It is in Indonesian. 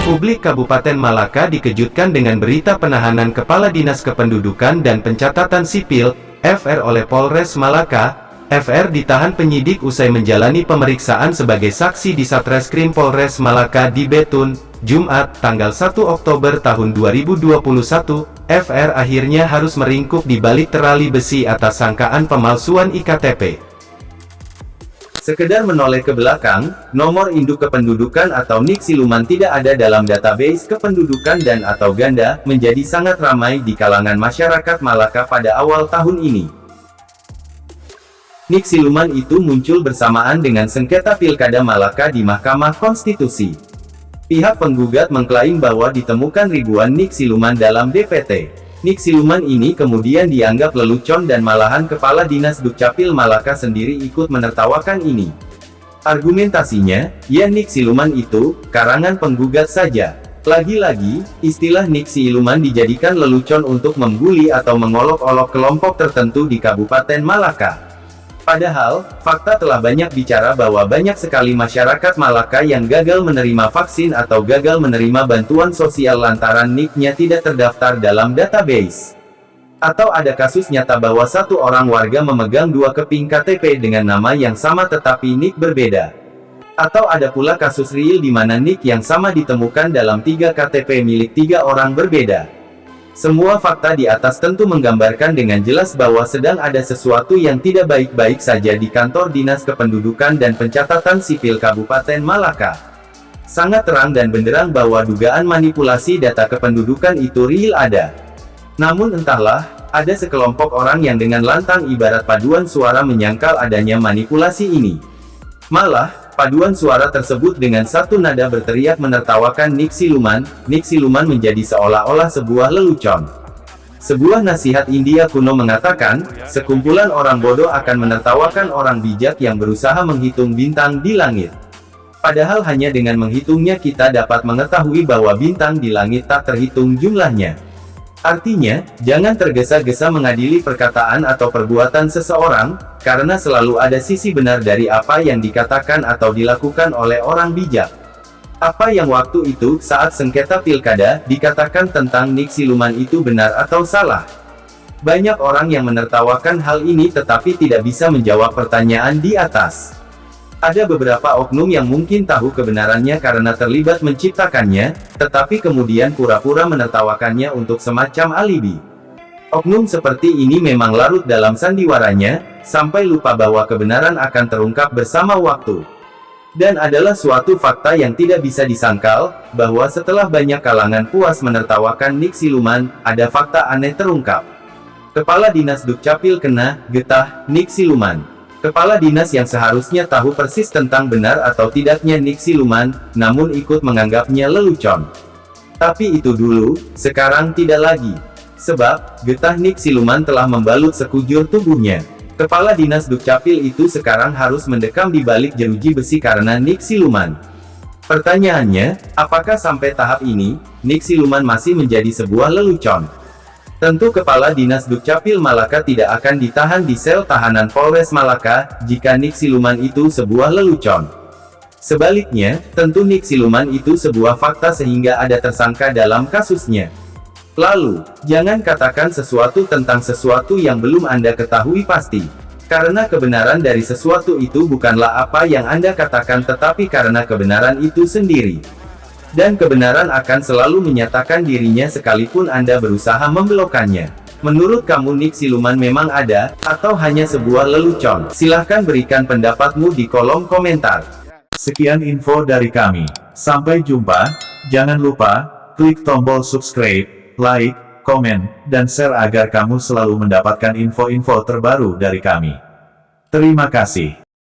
Publik Kabupaten Malaka dikejutkan dengan berita penahanan Kepala Dinas Kependudukan dan Pencatatan Sipil, (FR) oleh Polres Malaka. FR ditahan penyidik usai menjalani pemeriksaan sebagai saksi di Satreskrim Polres Malaka di Betun, Jumat, tanggal 1 Oktober tahun 2021. FR akhirnya harus meringkuk di balik terali besi atas sangkaan pemalsuan IKTP. Sekedar menoleh ke belakang, nomor induk kependudukan atau NIK siluman tidak ada dalam database kependudukan dan atau ganda, menjadi sangat ramai di kalangan masyarakat Malaka pada awal tahun ini. NIK siluman itu muncul bersamaan dengan sengketa Pilkada Malaka di Mahkamah Konstitusi. Pihak penggugat mengklaim bahwa ditemukan ribuan NIK siluman dalam DPT. NIK siluman ini kemudian dianggap lelucon dan malahan Kepala Dinas Dukcapil Malaka sendiri ikut menertawakan ini. Argumentasinya, ya NIK siluman itu, karangan penggugat saja. Lagi-lagi, istilah NIK siluman dijadikan lelucon untuk membuli atau mengolok-olok kelompok tertentu di Kabupaten Malaka. Padahal, fakta telah banyak bicara bahwa banyak sekali masyarakat Malaka yang gagal menerima vaksin atau gagal menerima bantuan sosial lantaran NIK-nya tidak terdaftar dalam database. Atau ada kasus nyata bahwa satu orang warga memegang dua keping KTP dengan nama yang sama tetapi NIK berbeda. Atau ada pula kasus real di mana NIK yang sama ditemukan dalam 3 KTP milik 3 orang berbeda. Semua fakta di atas tentu menggambarkan dengan jelas bahwa sedang ada sesuatu yang tidak baik-baik saja di kantor Dinas Kependudukan dan Pencatatan Sipil Kabupaten Malaka. Sangat terang dan benderang bahwa dugaan manipulasi data kependudukan itu real ada. Namun entahlah, ada sekelompok orang yang dengan lantang ibarat paduan suara menyangkal adanya manipulasi ini. Malah, paduan suara tersebut dengan satu nada berteriak menertawakan NIK siluman. NIK siluman menjadi seolah-olah sebuah lelucon. Sebuah nasihat India kuno mengatakan, sekumpulan orang bodoh akan menertawakan orang bijak yang berusaha menghitung bintang di langit. Padahal hanya dengan menghitungnya kita dapat mengetahui bahwa bintang di langit tak terhitung jumlahnya. Artinya, jangan tergesa-gesa mengadili perkataan atau perbuatan seseorang, karena selalu ada sisi benar dari apa yang dikatakan atau dilakukan oleh orang bijak. Apa yang waktu itu, saat sengketa pilkada, dikatakan tentang NIK siluman itu benar atau salah? Banyak orang yang menertawakan hal ini tetapi tidak bisa menjawab pertanyaan di atas. Ada beberapa oknum yang mungkin tahu kebenarannya karena terlibat menciptakannya, tetapi kemudian pura-pura menertawakannya untuk semacam alibi. Oknum seperti ini memang larut dalam sandiwaranya, sampai lupa bahwa kebenaran akan terungkap bersama waktu. Dan adalah suatu fakta yang tidak bisa disangkal, bahwa setelah banyak kalangan puas menertawakan NIK siluman, ada fakta aneh terungkap. Kepala Dinas Dukcapil kena getah NIK siluman. Kepala dinas yang seharusnya tahu persis tentang benar atau tidaknya NIK siluman, namun ikut menganggapnya lelucon. Tapi itu dulu, sekarang tidak lagi. Sebab, getah NIK siluman telah membalut sekujur tubuhnya. Kepala Dinas Dukcapil itu sekarang harus mendekam di balik jeruji besi karena NIK siluman. Pertanyaannya, apakah sampai tahap ini, NIK siluman masih menjadi sebuah lelucon? Tentu Kepala Dinas Dukcapil Malaka tidak akan ditahan di sel tahanan Polres Malaka, jika NIK siluman itu sebuah lelucon. Sebaliknya, tentu NIK siluman itu sebuah fakta sehingga ada tersangka dalam kasusnya. Lalu, jangan katakan sesuatu tentang sesuatu yang belum Anda ketahui pasti. Karena kebenaran dari sesuatu itu bukanlah apa yang Anda katakan tetapi karena kebenaran itu sendiri. Dan kebenaran akan selalu menyatakan dirinya sekalipun Anda berusaha membelokkannya. Menurut kamu NIK siluman memang ada, atau hanya sebuah lelucon? Silahkan berikan pendapatmu di kolom komentar. Sekian info dari kami. Sampai jumpa, jangan lupa, klik tombol subscribe, like, komen, dan share agar kamu selalu mendapatkan info-info terbaru dari kami. Terima kasih.